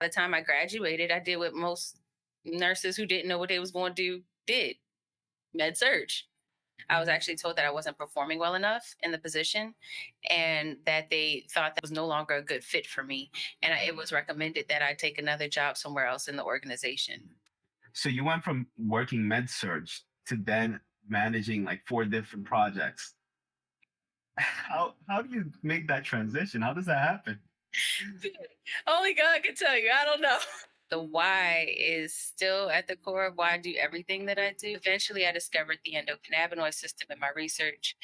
By the time I graduated, I did what most nurses who didn't know what they was going to do did: med surge. I was actually told that I wasn't performing well enough in the position and that they thought that was no longer a good fit for me. And it was recommended that I take another job somewhere else in the organization. So you went from working med surge to then managing like four different projects. How do you make that transition? How does that happen? Only God can tell you. I don't know. The why is still at the core of why I do everything that I do. Eventually, I discovered the endocannabinoid system in my research,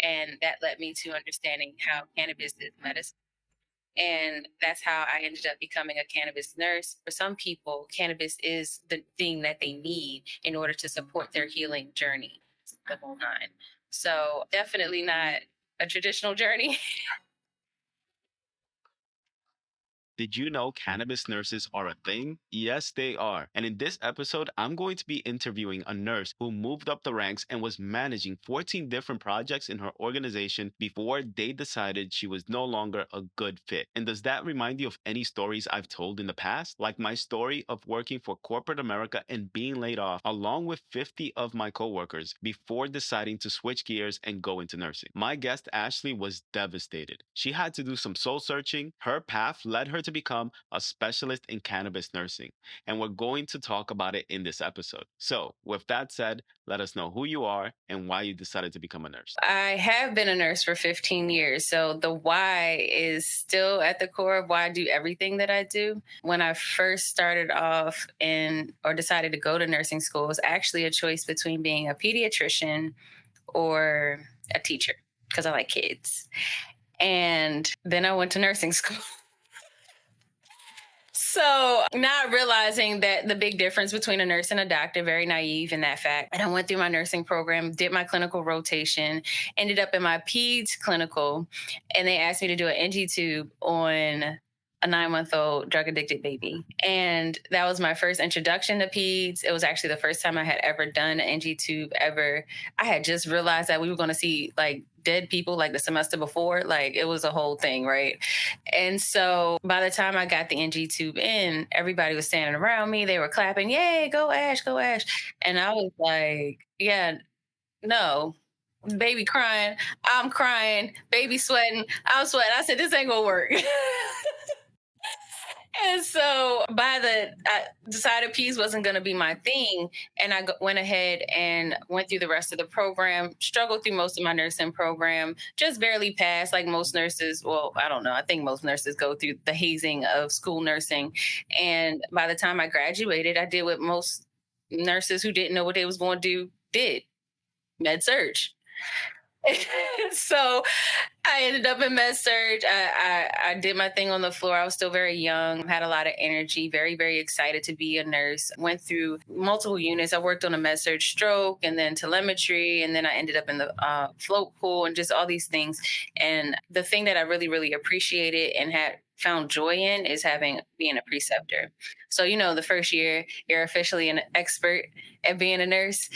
and that led me to understanding how cannabis is medicine. And that's how I ended up becoming a cannabis nurse. For some people, cannabis is the thing that they need in order to support their healing journey, the whole nine. So, definitely not a traditional journey. Did you know cannabis nurses are a thing? Yes, they are. And in this episode, I'm going to be interviewing a nurse who moved up the ranks and was managing 14 different projects in her organization before they decided she was no longer a good fit. And does that remind you of any stories I've told in the past? Like my story of working for corporate America and being laid off, along with 50 of my coworkers, before deciding to switch gears and go into nursing. My guest, Ashley, was devastated. She had to do some soul searching. Her path led her to become a specialist in cannabis nursing. And we're going to talk about it in this episode. So, with that said, let us know who you are and why you decided to become a nurse. I have been a nurse for 15 years. So the why is still at the core of why I do everything that I do. When I first started off in or decided to go to nursing school, it was actually a choice between being a pediatrician or a teacher because I like kids. And then I went to nursing school. So, not realizing that the big difference between a nurse and a doctor, very naive in that fact. And I went through my nursing program, did my clinical rotation, ended up in my peds clinical, and they asked me to do an NG tube on a 9-month-old drug addicted baby. And that was my first introduction to peds. It was actually the first time I had ever done an NG tube ever. I had just realized that we were going to see like dead people like the semester before. Like it was a whole thing, right? And so by the time I got the NG tube in, everybody was standing around me. They were clapping, yay, go Ash, go Ash. And I was like, yeah, no. Baby crying, I'm crying, baby sweating, I'm sweating. I said, this ain't gonna work. And so I decided peace wasn't going to be my thing. And went ahead and went through the rest of the program, struggled through most of my nursing program, just barely passed like most nurses. Well, I don't know. I think most nurses go through the hazing of school nursing. And by the time I graduated, I did what most nurses who didn't know what they was going to do did: med surge. So I ended up in med surge. I did my thing on the floor. I was still very young, had a lot of energy, very, very excited to be a nurse. Went through multiple units. I worked on a med surge stroke and then telemetry. And then I ended up in the float pool and just all these things. And the thing that I really, really appreciated and had found joy in is being a preceptor. So, the first year you're officially an expert at being a nurse,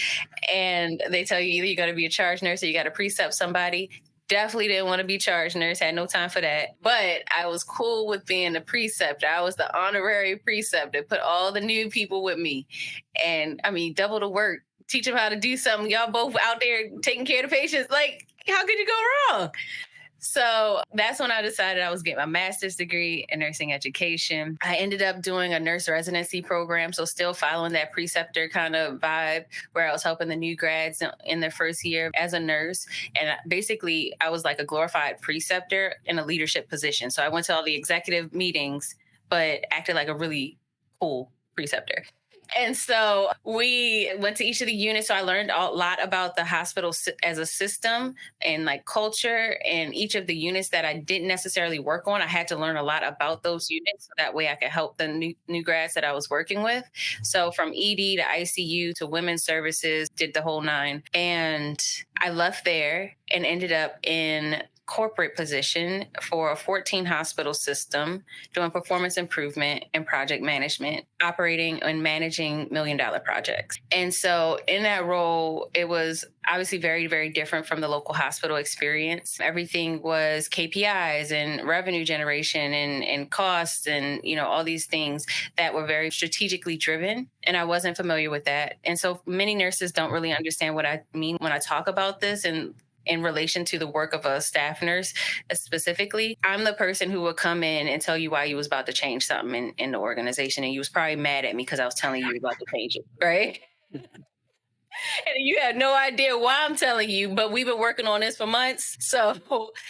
and they tell you either you got to be a charge nurse or you got to precept somebody. Definitely didn't want to be charge nurse, had no time for that. But I was cool with being a preceptor. I was the honorary preceptor, put all the new people with me. And I mean, double the work, teach them how to do something. Y'all both out there taking care of the patients. Like, how could you go wrong? So that's when I decided I was getting my master's degree in nursing education. I ended up doing a nurse residency program, so still following that preceptor kind of vibe where I was helping the new grads in their first year as a nurse. And basically, I was like a glorified preceptor in a leadership position. So I went to all the executive meetings, but acted like a really cool preceptor. And so we went to each of the units. So I learned a lot about the hospital as a system and like culture, and each of the units that I didn't necessarily work on. I had to learn a lot about those units. So that way I could help the new grads that I was working with. So from ED to ICU to women's services, did the whole nine. And I left there and ended up in corporate position for a 14 hospital system doing performance improvement and project management, operating and managing $1 million projects. And so in that role, it was obviously very, very different from the local hospital experience. Everything was KPIs and revenue generation and costs and, all these things that were very strategically driven. And I wasn't familiar with that. And so many nurses don't really understand what I mean when I talk about this. And in relation to the work of a staff nurse specifically, I'm the person who would come in and tell you why you was about to change something in the organization. And you was probably mad at me because I was telling you about to change it, right? And you had no idea why I'm telling you, but we've been working on this for months. So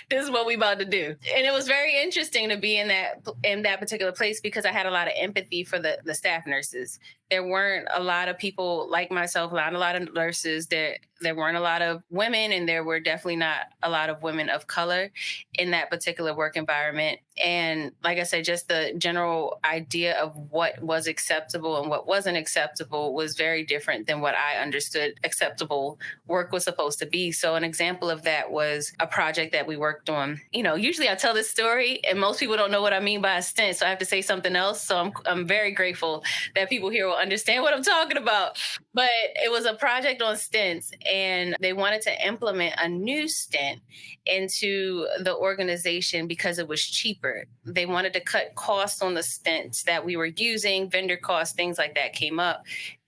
this is what we about to do. And it was very interesting to be in that particular place because I had a lot of empathy for the staff nurses. There weren't a lot of people like myself, not a lot of nurses. There weren't a lot of women, and there were definitely not a lot of women of color in that particular work environment. And like I said, just the general idea of what was acceptable and what wasn't acceptable was very different than what I understood acceptable work was supposed to be. So an example of that was a project that we worked on. Usually I tell this story and most people don't know what I mean by a stint. So I have to say something else. So I'm very grateful that people here will understand what I'm talking about. But it was a project on stints, and they wanted to implement a new stint into the organization because it was cheaper. They wanted to cut costs on the stints that we were using, vendor costs, things like that came up.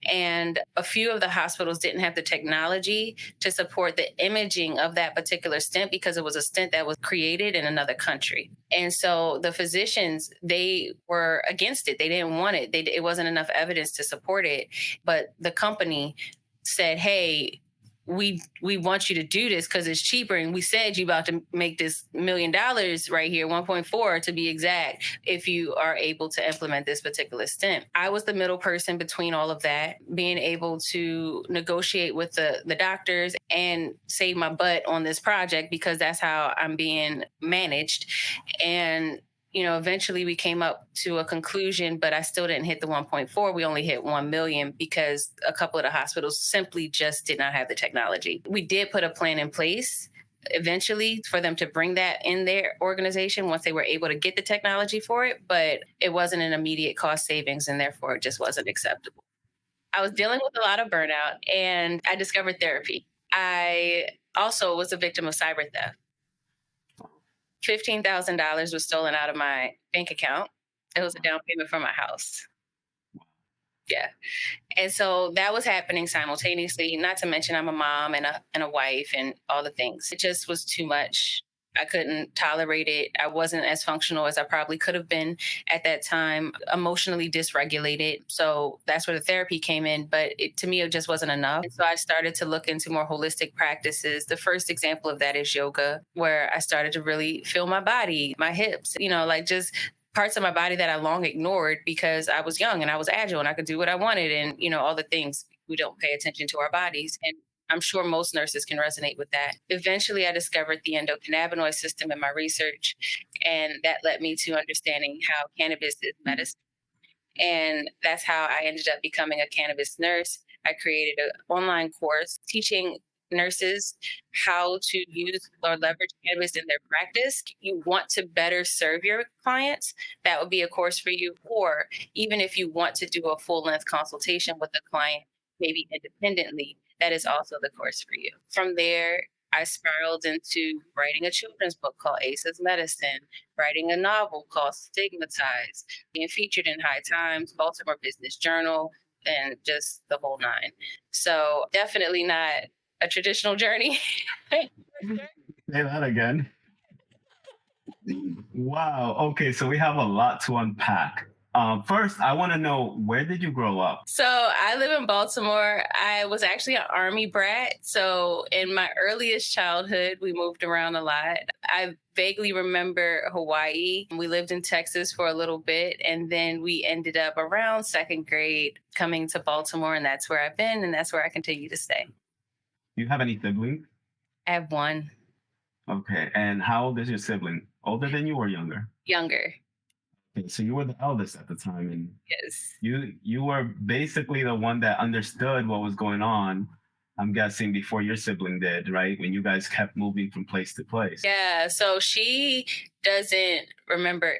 And a few of the hospitals didn't have the technology to support the imaging of that particular stent because it was a stent that was created in another country. And so the physicians, they were against it. They didn't want it. It wasn't enough evidence to support it. But the company said, hey, we want you to do this because it's cheaper. And we said you about to make this $1 million right here, 1.4 to be exact, if you are able to implement this particular stent. I was the middle person between all of that, being able to negotiate with the doctors and save my butt on this project because that's how I'm being managed. And eventually we came up to a conclusion, but I still didn't hit the 1.4. We only hit 1 million because a couple of the hospitals simply just did not have the technology. We did put a plan in place eventually for them to bring that in their organization once they were able to get the technology for it, but it wasn't an immediate cost savings and therefore it just wasn't acceptable. I was dealing with a lot of burnout and I discovered therapy. I also was a victim of cyber theft. $15,000 was stolen out of my bank account. It was a down payment for my house. Yeah. And so that was happening simultaneously, not to mention I'm a mom and a wife and all the things. It just was too much. I couldn't tolerate it. I wasn't as functional as I probably could have been at that time, emotionally dysregulated. So that's where the therapy came in. But to me, it just wasn't enough. So I started to look into more holistic practices. The first example of that is yoga, where I started to really feel my body, my hips, like just parts of my body that I long ignored because I was young and I was agile and I could do what I wanted and, all the things. We don't pay attention to our bodies. And I'm sure most nurses can resonate with that. Eventually, I discovered the endocannabinoid system in my research, and that led me to understanding how cannabis is medicine. And that's how I ended up becoming a cannabis nurse. I created an online course teaching nurses how to use or leverage cannabis in their practice. You want to better serve your clients, that would be a course for you. Or even if you want to do a full-length consultation with the client, maybe independently, that is also the course for you. From there, I spiraled into writing a children's book called Ace's Medicine, writing a novel called Stigmatized, being featured in High Times, Baltimore Business Journal, and just the whole nine. So definitely not a traditional journey. Say that again. Wow. Okay, so we have a lot to unpack. First, I want to know, where did you grow up? So I live in Baltimore. I was actually an Army brat. So in my earliest childhood, we moved around a lot. I vaguely remember Hawaii. We lived in Texas for a little bit, and then we ended up around second grade coming to Baltimore, and that's where I've been, and that's where I continue to stay. Do you have any siblings? I have one. Okay, and how old is your sibling? Older than you or younger? Younger. Okay, so you were the eldest at the time, and Yes. you were basically the one that understood what was going on. I'm guessing before your sibling did, right? When you guys kept moving from place to place. Yeah, so she doesn't remember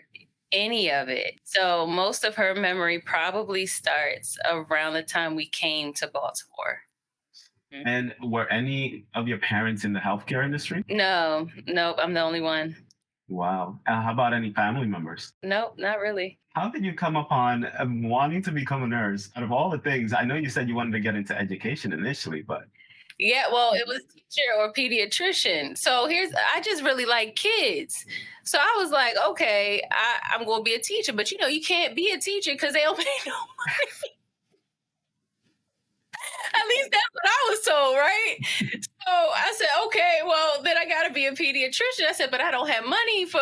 any of it. So most of her memory probably starts around the time we came to Baltimore. And were any of your parents in the healthcare industry? No, nope, I'm the only one. Wow. How about any family members? Nope, not really. How did you come upon wanting to become a nurse? Out of all the things, I know you said you wanted to get into education initially, but Yeah, well, it was teacher or pediatrician. So I just really like kids. So I was like, okay, I'm going to be a teacher. But you can't be a teacher because they don't pay no money. At least that's what I was told, right? So I said, okay, well, then I got to be a pediatrician. I said, but I don't have money for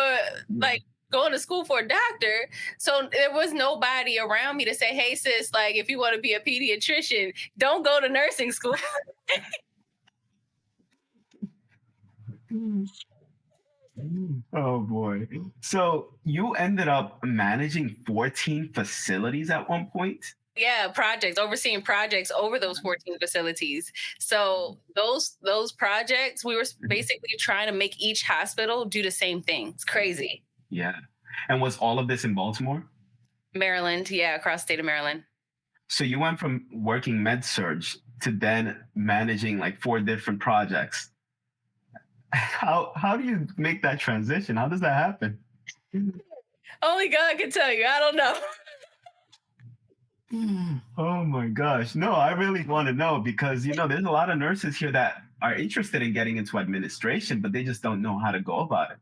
like going to school for a doctor. So there was nobody around me to say, hey, sis, like, if you want to be a pediatrician, don't go to nursing school. Oh boy. So you ended up managing 14 facilities at one point? Yeah, overseeing projects over those 14 facilities. So those projects, we were basically trying to make each hospital do the same thing. It's crazy. Yeah. And was all of this in Baltimore? Maryland, yeah, across the state of Maryland. So you went from working med surge to then managing like 4 different projects. How do you make that transition? How does that happen? Only God can tell you. I don't know. Oh my gosh. No, I really want to know because, there's a lot of nurses here that are interested in getting into administration, but they just don't know how to go about it.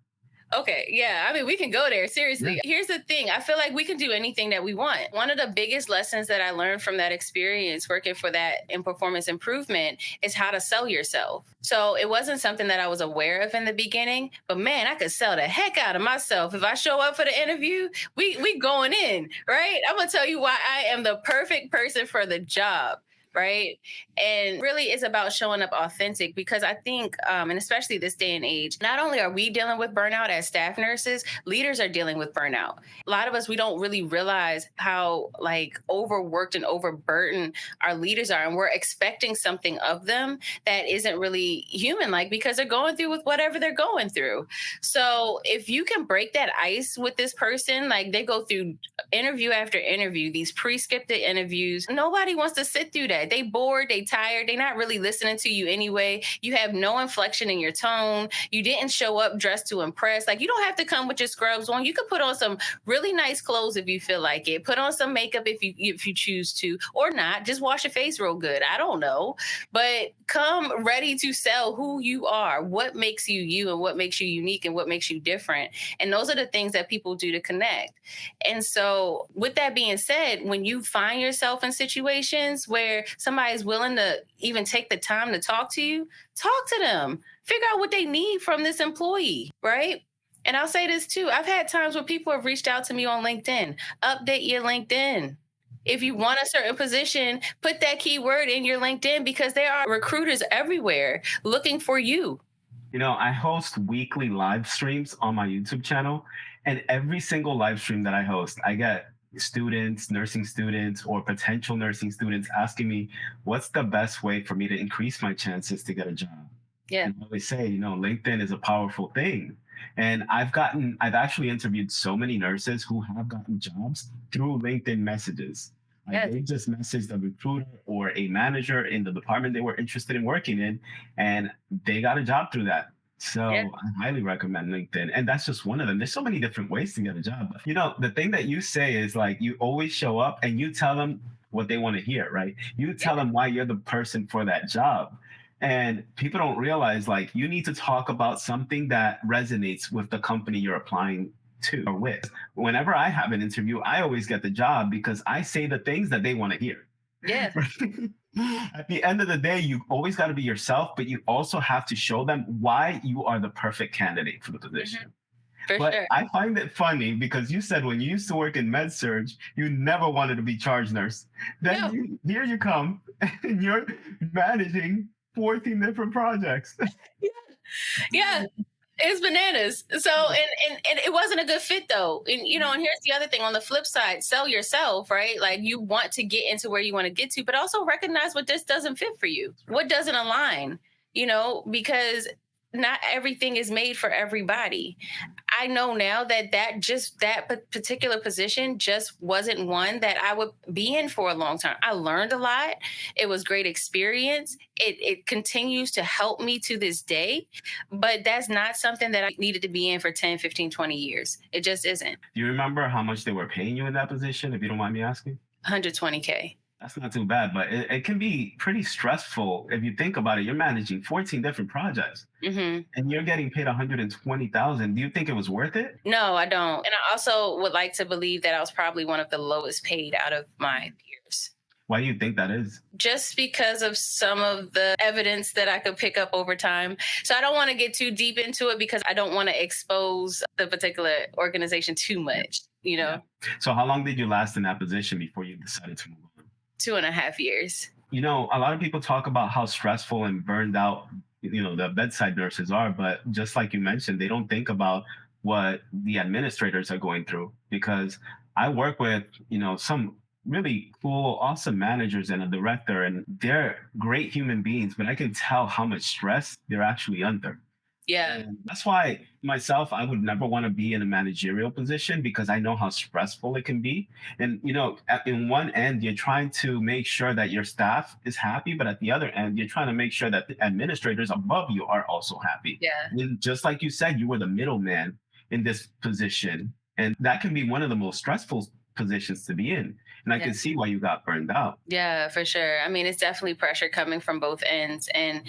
Okay, yeah. I mean, we can go there. Seriously. Yeah. Here's the thing. I feel like we can do anything that we want. One of the biggest lessons that I learned from that experience working for that in performance improvement is how to sell yourself. So it wasn't something that I was aware of in the beginning, but man, I could sell the heck out of myself. If I show up for the interview, we going in, right? I'm going to tell you why I am the perfect person for the job. Right. And really it's about showing up authentic because I think, and especially this day and age, not only are we dealing with burnout as staff nurses, leaders are dealing with burnout. A lot of us, we don't really realize how like overworked and overburdened our leaders are. And we're expecting something of them that isn't really human like because they're going through with whatever they're going through. So if you can break that ice with this person, like they go through interview after interview, these pre-scripted interviews, nobody wants to sit through that. They bored, they tired, they're not really listening to you anyway. You have no inflection in your tone. You didn't show up dressed to impress. Like you don't have to come with your scrubs on. You could put on some really nice clothes if you feel like it. Put on some makeup if you choose to, or not. Just wash your face real good. I don't know. But come ready to sell who you are, what makes you you and what makes you unique and what makes you different. And those are the things that people do to connect. And so with that being said, when you find yourself in situations where somebody's willing to even take the time to talk to them, figure out what they need from this employee, right? And I'll say this too. I've had times where people have reached out to me on LinkedIn. Update your LinkedIn. If you want a certain position, put that keyword in your LinkedIn because there are recruiters everywhere looking for you. I host weekly live streams on my YouTube channel, and every single live stream that I host, I get students, nursing students, or potential nursing students asking me, what's the best way for me to increase my chances to get a job? Yeah. And I always say, LinkedIn is a powerful thing. And I've actually interviewed so many nurses who have gotten jobs through LinkedIn messages. Like they just messaged a recruiter or a manager in the department they were interested in working in, and they got a job through that. So I highly recommend LinkedIn. And that's just one of them. There's so many different ways to get a job. The thing that you say is like, you always show up and you tell them what they want to hear, right? You tell them why you're the person for that job. And people don't realize like you need to talk about something that resonates with the company you're applying to or with. Whenever I have an interview, I always get the job because I say the things that they want to hear. Yeah. At the end of the day, you always got to be yourself, but you also have to show them why you are the perfect candidate for the position. For sure. I find it funny because you said when you used to work in med surge, you never wanted to be charge nurse. Then here you come and you're managing 14 different projects. Yeah. It's bananas. So, and it wasn't a good fit though. And and here's the other thing on the flip side, sell yourself, right? Like you want to get into where you want to get to, but also recognize what this doesn't fit for you. What doesn't align, because not everything is made for everybody. I know now that that particular position just wasn't one that I would be in for a long time. I learned a lot. It was great experience. It continues to help me to this day, but that's not something that I needed to be in for 10, 15, 20 years. It just isn't. Do you remember how much they were paying you in that position, if you don't mind me asking? 120K. That's not too bad, but it can be pretty stressful if you think about it. You're managing 14 different projects, and you're getting paid 120,000. Do you think it was worth it? No, I don't. And I also would like to believe that I was probably one of the lowest paid out of my peers. Why do you think that is? Just because of some of the evidence that I could pick up over time. So I don't want to get too deep into it because I don't want to expose the particular organization too much, Yeah. So how long did you last in that position before you decided to move on? 2.5 years. A lot of people talk about how stressful and burned out, the bedside nurses are, but just like you mentioned, they don't think about what the administrators are going through, because I work with, some really cool, awesome managers and a director, and they're great human beings, but I can tell how much stress they're actually under. Yeah. And that's why myself, I would never want to be in a managerial position because I know how stressful it can be. And, in one end, you're trying to make sure that your staff is happy, but at the other end, you're trying to make sure that the administrators above you are also happy. Yeah. And just like you said, you were the middleman in this position. And that can be one of the most stressful positions to be in. And I can see why you got burned out. Yeah, for sure. I mean, it's definitely pressure coming from both ends. And,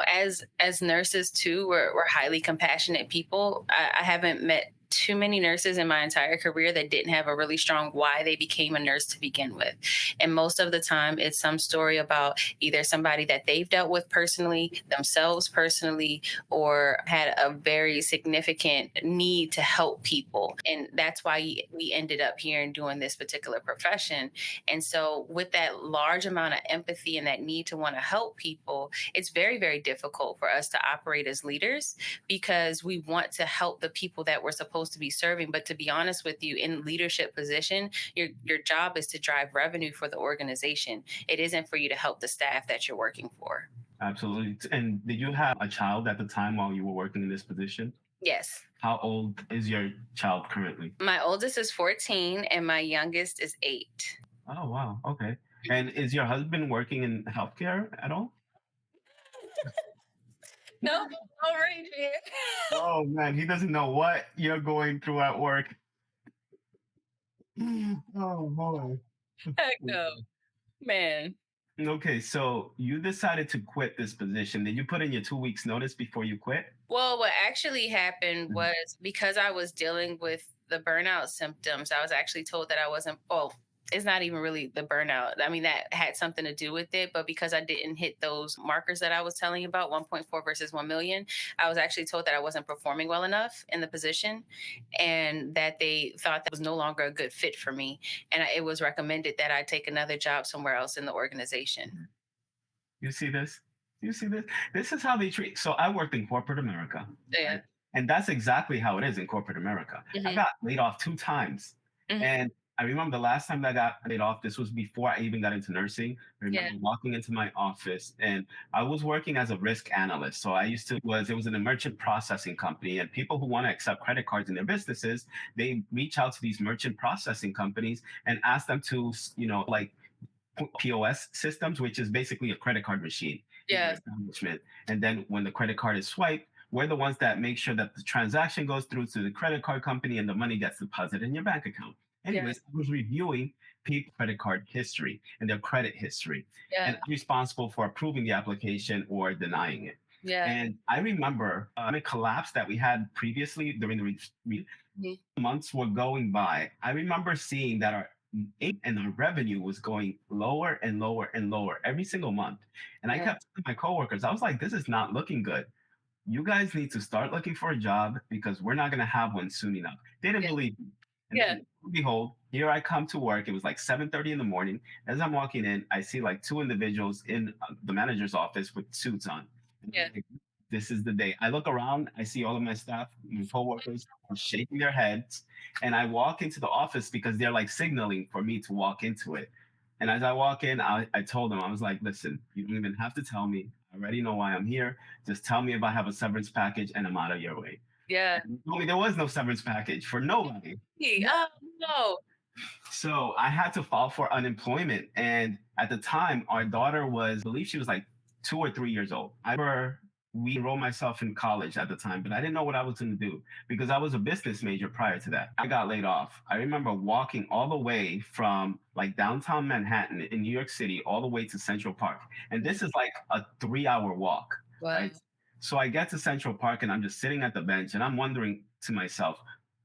as nurses too, we're highly compassionate people. I haven't met too many nurses in my entire career that didn't have a really strong why they became a nurse to begin with. And most of the time, it's some story about either somebody that they've dealt with personally, themselves personally, or had a very significant need to help people. And that's why we ended up here and doing this particular profession. And so, with that large amount of empathy and that need to want to help people, it's very, very difficult for us to operate as leaders because we want to help the people that we're supposed to be serving. But to be honest with you, in leadership position, your job is to drive revenue for the organization. It isn't for you to help the staff that you're working for. Absolutely. And did you have a child at the time while you were working in this position? Yes. How old is your child currently? My oldest is 14 and my youngest is 8. Oh, wow. Okay. And is your husband working in healthcare at all? No, all right, man. Oh, man. He doesn't know what you're going through at work. Oh, boy. Heck no, man. Okay, so you decided to quit this position. Did you put in your 2 weeks notice before you quit? Well, what actually happened was because I was dealing with the burnout symptoms, I was actually told that I wasn't, oh, it's not even really the burnout. I mean, that had something to do with it, but because I didn't hit those markers that I was telling you about, 1.4 versus 1 million, I was actually told that I wasn't performing well enough in the position and that they thought that was no longer a good fit for me. And it was recommended that I take another job somewhere else in the organization. You see this? You see this? This is how they treat. So I worked in corporate America. Yeah. Right? And that's exactly how it is in corporate America. I got laid off 2 times. And I remember the last time that I got laid off, this was before I even got into nursing. I remember walking into my office and I was working as a risk analyst. So it was in a merchant processing company, and people who want to accept credit cards in their businesses, they reach out to these merchant processing companies and ask them to, like POS systems, which is basically a credit card machine. Yeah. Establishment. And then when the credit card is swiped, we're the ones that make sure that the transaction goes through to the credit card company and the money gets deposited in your bank account. Anyways, I was reviewing people's credit card history and their credit history, and I'm responsible for approving the application or denying it. And I remember a collapse that we had previously during the months were going by. I remember seeing that our revenue was going lower and lower and lower every single month. And I kept telling my coworkers, I was like, this is not looking good. You guys need to start looking for a job because we're not going to have one soon enough. They didn't believe me. And then, behold, here I come to work. It was like 7:30 in the morning. As I'm walking in, I see like 2 individuals in the manager's office with suits on. And I'm like, this is the day. I look around, I see all of my staff, my coworkers are shaking their heads, and I walk into the office because they're like signaling for me to walk into it. And as I walk in, I told them, I was like, listen, you don't even have to tell me. I already know why I'm here. Just tell me if I have a severance package and I'm out of your way. Yeah. And they told me there was no severance package for nobody. Oh no. So I had to file for unemployment. And at the time, our daughter was, I believe she was like 2 or 3 years old. I remember we enrolled myself in college at the time, but I didn't know what I was going to do because I was a business major prior to that. I got laid off. I remember walking all the way from like downtown Manhattan in New York City all the way to Central Park. And this is like a 3 hour walk, Wow. right? So I get to Central Park and I'm just sitting at the bench and I'm wondering to myself,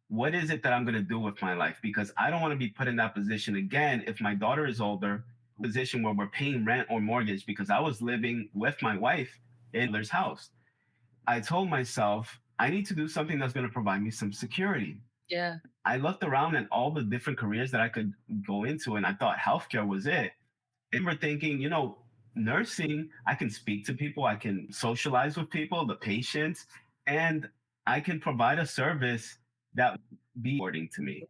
what is it that I'm going to do with my life? Because I don't want to be put in that position again if my daughter is older, position where we're paying rent or mortgage because I was living with my wife in their house. I told myself, I need to do something that's going to provide me some security. Yeah. I looked around at all the different careers that I could go into, and I thought healthcare was it. I remember thinking, nursing, I can speak to people, I can socialize with people, the patients, and I can provide a service that would be rewarding to me.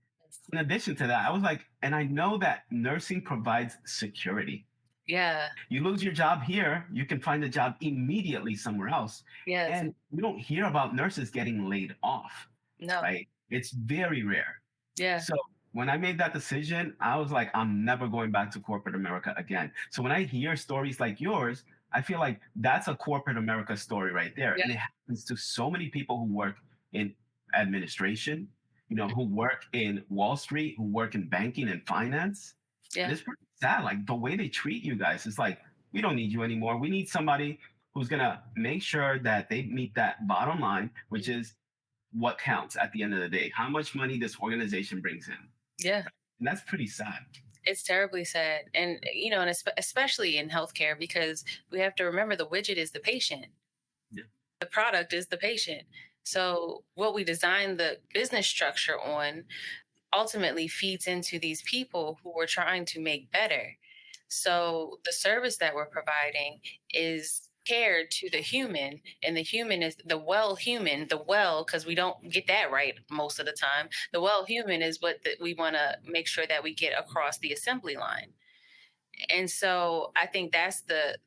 In addition to that, I was like, and I know that nursing provides security. Yeah. You lose your job here, you can find a job immediately somewhere else. Yes. And we don't hear about nurses getting laid off, No. right? It's very rare. Yeah. So when I made that decision, I was like, I'm never going back to corporate America again. So when I hear stories like yours, I feel like that's a corporate America story right there. Yeah. And it happens to so many people who work in administration, who work in Wall Street, who work in banking and finance. Yeah. And it's pretty sad. Like the way they treat you guys, it's like, we don't need you anymore. We need somebody who's going to make sure that they meet that bottom line, which is what counts at the end of the day, how much money this organization brings in. Yeah. And that's pretty sad. It's terribly sad. And, and especially in healthcare, because we have to remember the widget is the patient. Yeah. The product is the patient. So what we design the business structure on ultimately feeds into these people who we're trying to make better. So the service that we're providing is cared to the human, and the human is the well human, because we don't get that right most of the time. The well human is what we want to make sure that we get across the assembly line. And so I think that's the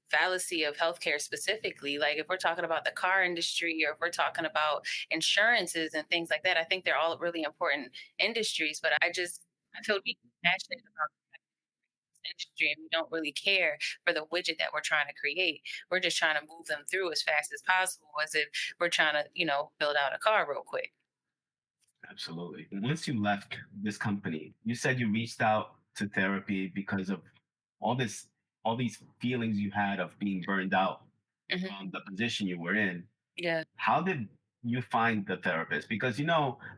fallacy of healthcare specifically. Like if we're talking about the car industry or if we're talking about insurances and things like that, I think they're all really important industries. But I feel deeply passionate about industry, and we don't really care for the widget that we're trying to create. We're just trying to move them through as fast as possible, as if we're trying to, build out a car real quick. Absolutely. Once you left this company, you said you reached out to therapy because of all these feelings you had of being burned out from the position you were in. Yeah. How did you find the therapist? Because a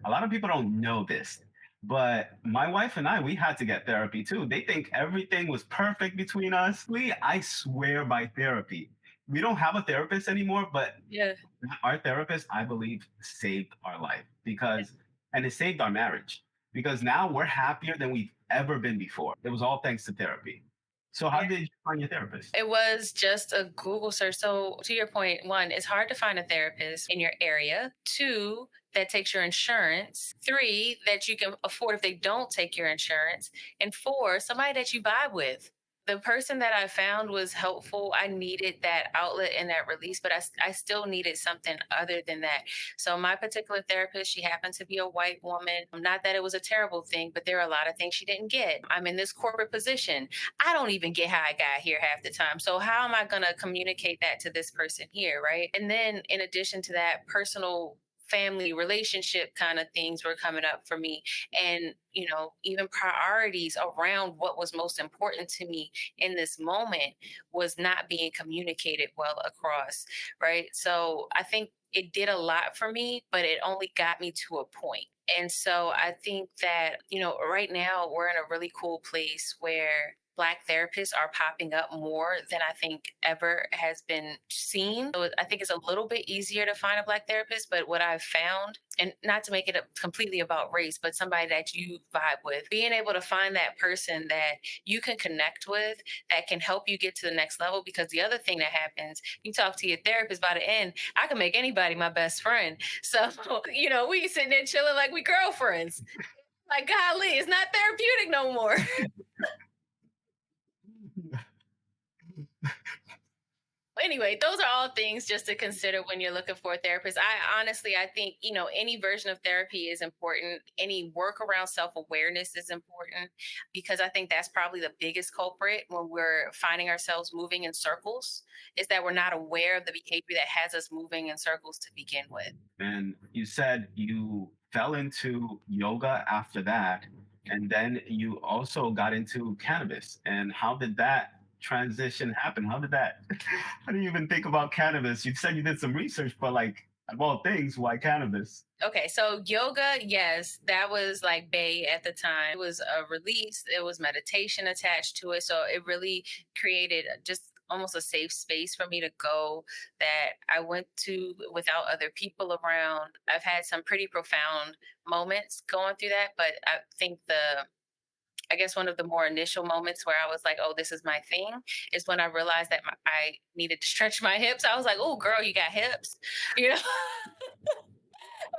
lot of people don't know this, but my wife and I, we had to get therapy too. They think everything was perfect between us. I swear by therapy. We don't have a therapist anymore, but Yeah. our therapist, I believe, saved our life and it saved our marriage because now we're happier than we've ever been before. It was all thanks to therapy. So how did you find your therapist? It was just a Google search. So to your point, one, it's hard to find a therapist in your area. Two, that takes your insurance. Three, that you can afford if they don't take your insurance. And four, somebody that you vibe with. The person that I found was helpful. I needed that outlet and that release, but I still needed something other than that. So my particular therapist, she happened to be a white woman. Not that it was a terrible thing, but there are a lot of things she didn't get. I'm in this corporate position. I don't even get how I got here half the time. So how am I going to communicate that to this person here, right? And then in addition to that, personal family relationship kind of things were coming up for me, and even priorities around what was most important to me in this moment was not being communicated well across, right? So I think it did a lot for me, but it only got me to a point. And so I think that right now we're in a really cool place where Black therapists are popping up more than I think ever has been seen. So I think it's a little bit easier to find a Black therapist. But what I've found, and not to make it completely about race, but somebody that you vibe with, being able to find that person that you can connect with that can help you get to the next level. Because the other thing that happens, you talk to your therapist, by the end, I can make anybody my best friend. So, we sitting there chilling like we girlfriends. Like, golly, it's not therapeutic no more. Anyway, those are all things just to consider when you're looking for a therapist. I think, any version of therapy is important. Any work around self-awareness is important, because I think that's probably the biggest culprit when we're finding ourselves moving in circles, is that we're not aware of the behavior that has us moving in circles to begin with. And you said you fell into yoga after that, and then you also got into cannabis. And how did that transition happen? How do you even think about cannabis? You said you did some research, but like, of all things, why cannabis? Okay, so yoga, yes, that was like Bay at the time. It was a release, it was meditation attached to it. So it really created just almost a safe space for me to go, that I went to without other people around. I've had some pretty profound moments going through that, but I guess one of the more initial moments where I was like, oh, this is my thing, is when I realized that I needed to stretch my hips. I was like, oh, girl, you got hips, you know?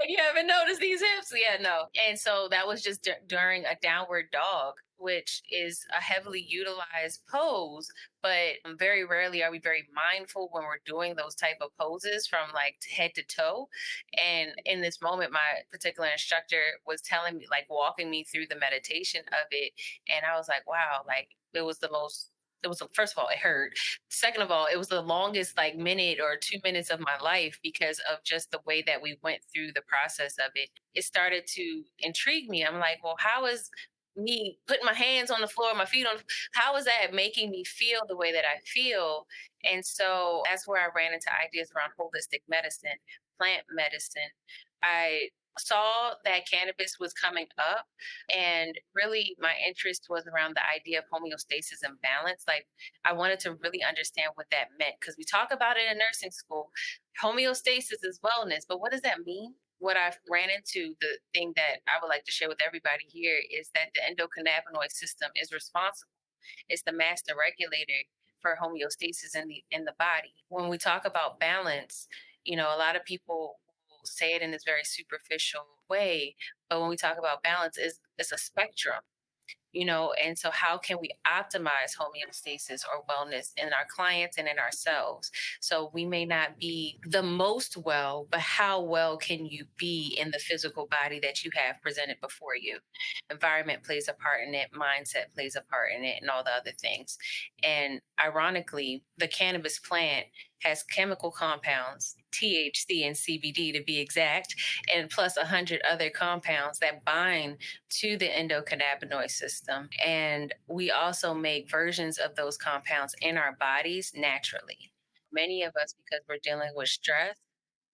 Like, you haven't noticed these hips? Yeah, no. And so that was just during a downward dog, which is a heavily utilized pose, but very rarely are we very mindful when we're doing those type of poses from like head to toe. And in this moment, my particular instructor was telling me, like, walking me through the meditation of it. And I was like, wow, like, it was, first of all, it hurt. Second of all, it was the longest like minute or 2 minutes of my life, because of just the way that we went through the process of it. It started to intrigue me. I'm like, well, how is me putting my hands on the floor, my feet on, how is that making me feel the way that I feel? And so that's where I ran into ideas around holistic medicine, plant medicine. I saw that cannabis was coming up, and really my interest was around the idea of homeostasis and balance. Like, I wanted to really understand what that meant, because we talk about it in nursing school. Homeostasis is wellness, but what does that mean? What I've ran into, the thing that I would like to share with everybody here, is that the endocannabinoid system is responsible. It's the master regulator for homeostasis in the body. When we talk about balance, a lot of people will say it in this very superficial way, but when we talk about balance, it's a spectrum. And so how can we optimize homeostasis or wellness in our clients and in ourselves? So we may not be the most well, but how well can you be in the physical body that you have presented before you? Environment plays a part in it, mindset plays a part in it, and all the other things. And ironically, the cannabis plant has chemical compounds, THC and CBD to be exact, and plus 100 other compounds that bind to the endocannabinoid system. And we also make versions of those compounds in our bodies naturally. Many of us, because we're dealing with stress,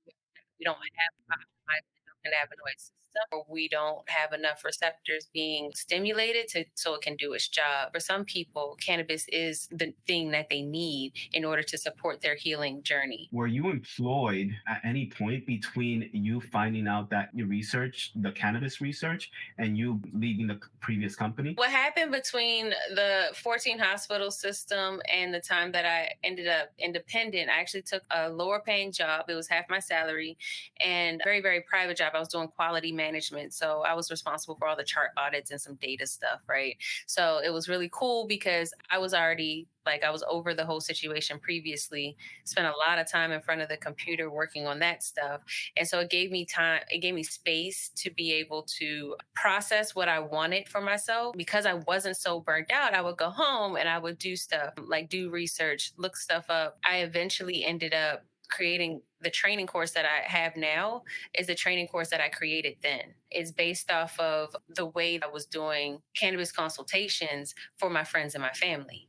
we don't have optimized endocannabinoid system, or we don't have enough receptors being stimulated so it can do its job. For some people, cannabis is the thing that they need in order to support their healing journey. Were you employed at any point between you finding out that you researched the cannabis research and you leaving the previous company? What happened between the 14 hospital system and the time that I ended up independent, I actually took a lower paying job. It was half my salary, and very, very private job. I was doing quality management. So I was responsible for all the chart audits and some data stuff, right? So it was really cool because I was already I was over the whole situation previously, spent a lot of time in front of the computer working on that stuff. And so it gave me time, it gave me space to be able to process what I wanted for myself. Because I wasn't so burnt out, I would go home and I would do stuff like do research, look stuff up. I eventually ended up creating the training course that I have now is the training course that I created then. It's based off of the way I was doing cannabis consultations for my friends and my family.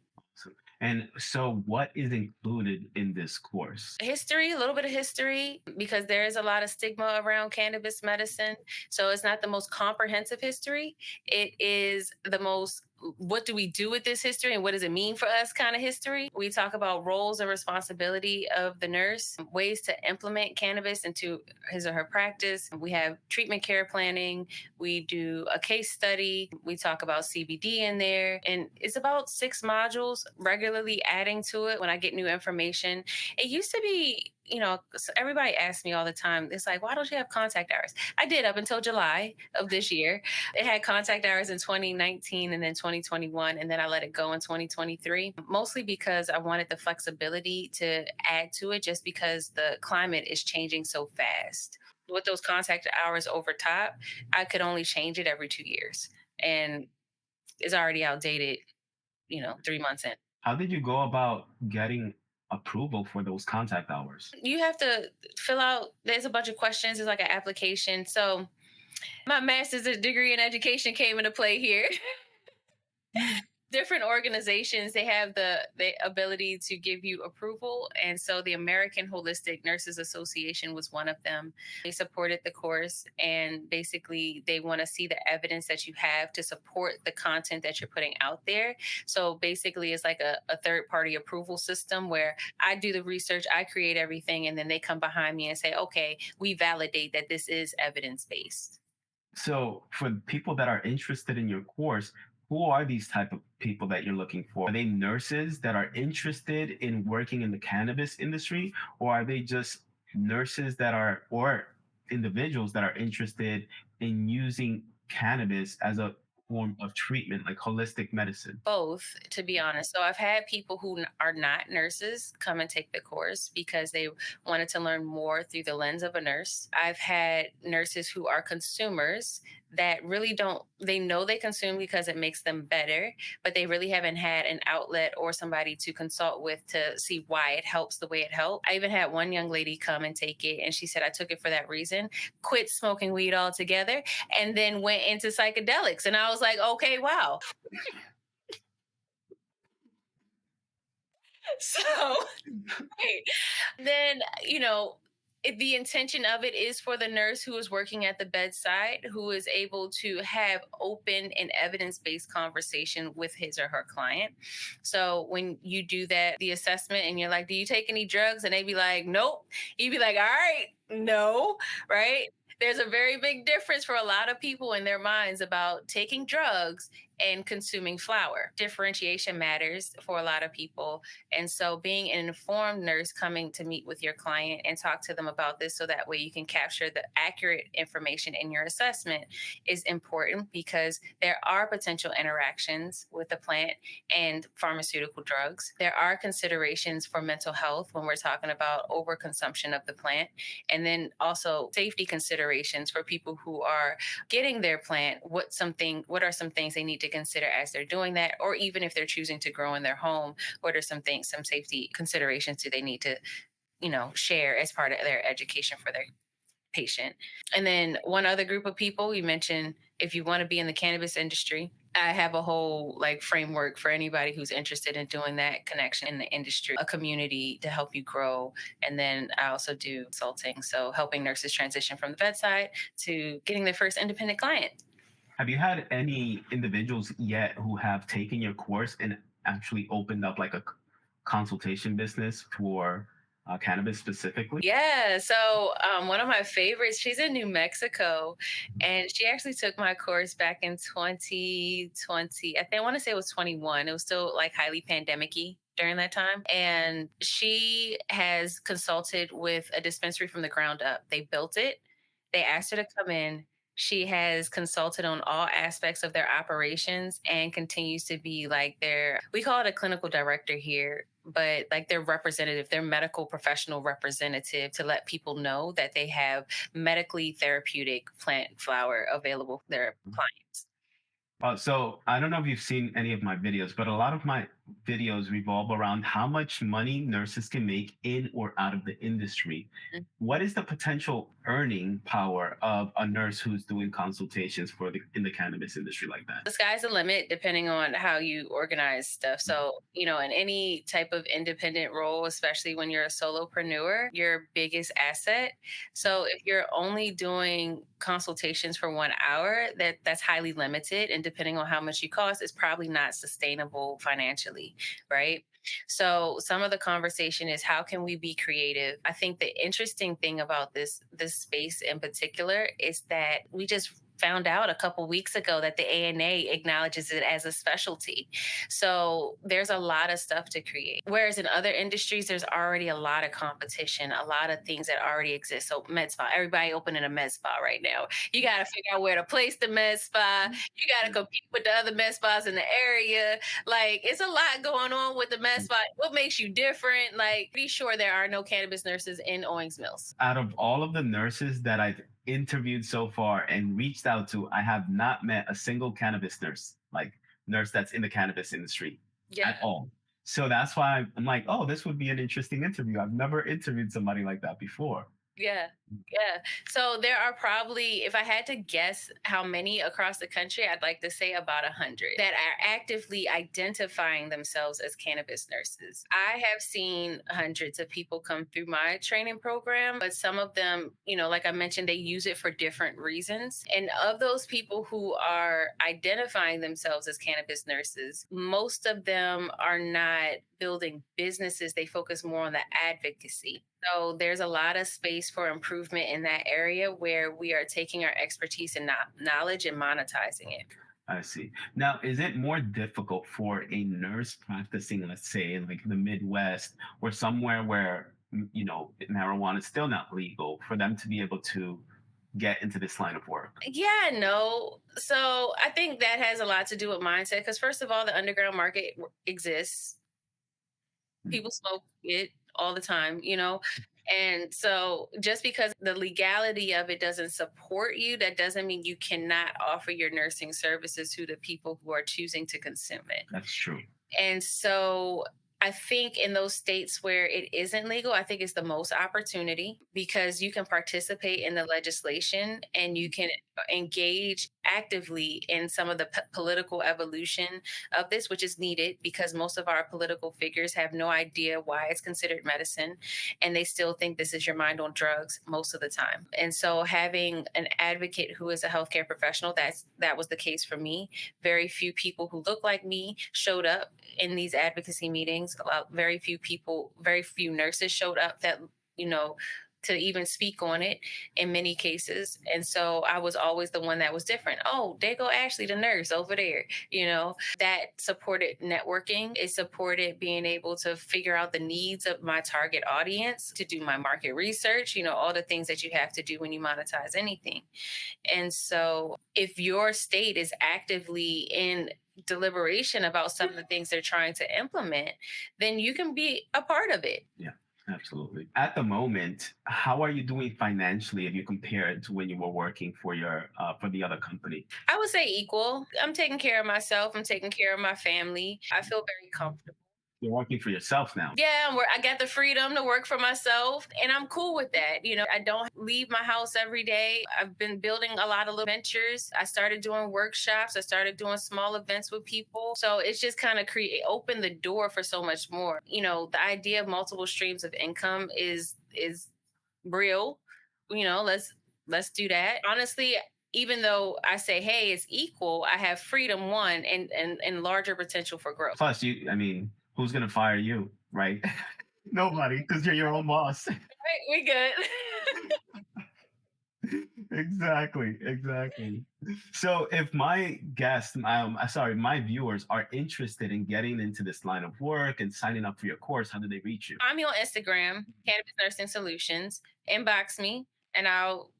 And so, what is included in this course? History, a little bit of history, because there is a lot of stigma around cannabis medicine. So, it's not the most comprehensive history. It is the most what do we do with this history and what does it mean for us kind of history. We talk about roles and responsibility of the nurse, ways to implement cannabis into his or her practice. We have treatment care planning. We do a case study. We talk about CBD in there. And it's about 6 modules, regularly adding to it when I get new information. It used to be, everybody asks me all the time, it's like, why don't you have contact hours? I did up until July of this year. It had contact hours in 2019 and then 2021, and then I let it go in 2023, mostly because I wanted the flexibility to add to it just because the climate is changing so fast. With those contact hours over top, I could only change it every 2 years. And it's already outdated, 3 months in. How did you go about getting approval for those contact hours? You have to fill out, there's a bunch of questions. It's like an application. So my master's degree in education came into play here. Different organizations, they have the ability to give you approval, and so the American Holistic Nurses Association was one of them. They supported the course, and basically they want to see the evidence that you have to support the content that you're putting out there. So basically it's like a third party approval system where I do the research, I create everything, and then they come behind me and say, okay, we validate that this is evidence based. So for people that are interested in your course, who are these type of people that you're looking for? Are they nurses that are interested in working in the cannabis industry, or are they just nurses that are, or individuals that are interested in using cannabis as a form of treatment, like holistic medicine? Both, to be honest. So I've had people who are not nurses come and take the course because they wanted to learn more through the lens of a nurse. I've had nurses who are consumers that really don't, they know they consume because it makes them better, but they really haven't had an outlet or somebody to consult with to see why it helps the way it helped. I even had one young lady come and take it, and she said, I took it for that reason, quit smoking weed altogether, and then went into psychedelics. And I was like, okay, wow. So, right. Then, the intention of it is for the nurse who is working at the bedside, who is able to have open and evidence-based conversation with his or her client. So when you do that, the assessment, and you're like, do you take any drugs? And they be like, nope. You'd be like, all right, no, right? There's a very big difference for a lot of people in their minds about taking drugs and consuming flower. Differentiation matters for a lot of people. And so being an informed nurse coming to meet with your client and talk to them about this so that way you can capture the accurate information in your assessment is important, because there are potential interactions with the plant and pharmaceutical drugs. There are considerations for mental health when we're talking about overconsumption of the plant. And then also safety considerations for people who are getting their plant. What are some things they need to consider as they're doing that, or even if they're choosing to grow in their home, what are some safety considerations do they need to, share as part of their education for their patient. And then one other group of people, you mentioned, if you want to be in the cannabis industry, I have a whole framework for anybody who's interested in doing that connection in the industry, a community to help you grow. And then I also do consulting, so helping nurses transition from the bedside to getting their first independent client. Have you had any individuals yet who have taken your course and actually opened up like a consultation business for cannabis specifically? Yeah. So one of my favorites, she's in New Mexico, and she actually took my course back in 2020. I want to say it was 21. It was still highly pandemic-y during that time. And she has consulted with a dispensary from the ground up. They built it. They asked her to come in. She has consulted on all aspects of their operations and continues to be we call it a clinical director here, but their representative, their medical professional representative, to let people know that they have medically therapeutic plant flower available for their clients. So I don't know if you've seen any of my videos, but a lot of my videos revolve around how much money nurses can make in or out of the industry. What is the potential earning power of a nurse who's doing consultations for the in the cannabis industry like that? The sky's the limit depending on how you organize stuff. So, in any type of independent role, especially when you're a solopreneur, your biggest asset. So, if you're only doing consultations for 1 hour, that's highly limited. And depending on how much you cost, it's probably not sustainable financially, right? So some of the conversation is how can we be creative? I think the interesting thing about this space in particular is that we just found out a couple weeks ago that the ANA acknowledges it as a specialty. So there's a lot of stuff to create. Whereas in other industries, there's already a lot of competition, a lot of things that already exist. So med spa, everybody opening a med spa right now. You got to figure out where to place the med spa. You got to compete with the other med spas in the area. Like, it's a lot going on with the med spa. What makes you different? Like, be sure there are no cannabis nurses in Owings Mills. Out of all of the nurses that I've interviewed so far and reached out to, I have not met a single cannabis nurse, like nurse that's in the cannabis industry at all. So that's why I'm like, oh, this would be an interesting interview. I've never interviewed somebody like that before. Yeah. Yeah. So there are probably, if I had to guess how many across the country, I'd like to say about 100 that are actively identifying themselves as cannabis nurses. I have seen hundreds of people come through my training program, but some of them, like I mentioned, they use it for different reasons. And of those people who are identifying themselves as cannabis nurses, most of them are not building businesses. They focus more on the advocacy. So there's a lot of space for improvement in that area where we are taking our expertise and knowledge and monetizing it. I see. Now, is it more difficult for a nurse practicing, let's say, in like the Midwest or somewhere where, marijuana is still not legal for them to be able to get into this line of work? Yeah, no. So I think that has a lot to do with mindset because, first of all, the underground market exists. People smoke it all the time, And so just because the legality of it doesn't support you, that doesn't mean you cannot offer your nursing services to the people who are choosing to consume it. That's true. And so I think in those states where it isn't legal, I think it's the most opportunity because you can participate in the legislation and you can engage actively in some of the political evolution of this, which is needed because most of our political figures have no idea why it's considered medicine and they still think this is your mind on drugs most of the time. And so having an advocate who is a healthcare professional, that was the case for me. Very few people who look like me showed up in these advocacy meetings. Very few nurses showed up that, to even speak on it in many cases. And so I was always the one that was different. Oh, there go Ashley, the nurse over there. That supported networking. It supported being able to figure out the needs of my target audience, to do my market research, all the things that you have to do when you monetize anything. And so if your state is actively in deliberation about some of the things they're trying to implement, then you can be a part of it. Yeah. Absolutely. At the moment, how are you doing financially if you compare it to when you were working for for the other company? I would say equal. I'm taking care of myself. I'm taking care of my family. I feel very comfortable. You're working for yourself now. Yeah, I got the freedom to work for myself and I'm cool with that. I don't leave my house every day. I've been building a lot of little ventures. I started doing workshops. I started doing small events with people. So it's just kind of opened the door for so much more. The idea of multiple streams of income is real. Let's do that. Honestly, even though I say, hey, it's equal, I have freedom, one, and larger potential for growth. Plus, who's going to fire you, right? Nobody, because you're your own boss. Right, we good. Exactly. So if my guests, my viewers are interested in getting into this line of work and signing up for your course, how do they reach you? I'm on Instagram, Cannabis Nursing Solutions. Inbox me and I'll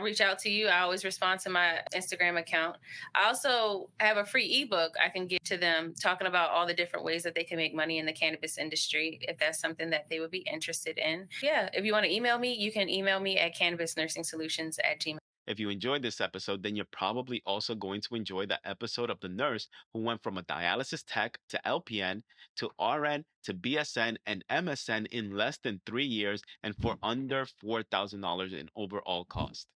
reach out to you. I always respond to my Instagram account. I also have a free ebook I can give to them talking about all the different ways that they can make money in the cannabis industry if that's something that they would be interested in. Yeah, if you want to email me, you can email me at cannabisnursingsolutions@gmail.com. If you enjoyed this episode, then you're probably also going to enjoy the episode of the nurse who went from a dialysis tech to LPN to RN to BSN and MSN in less than 3 years and for under $4,000 in overall cost.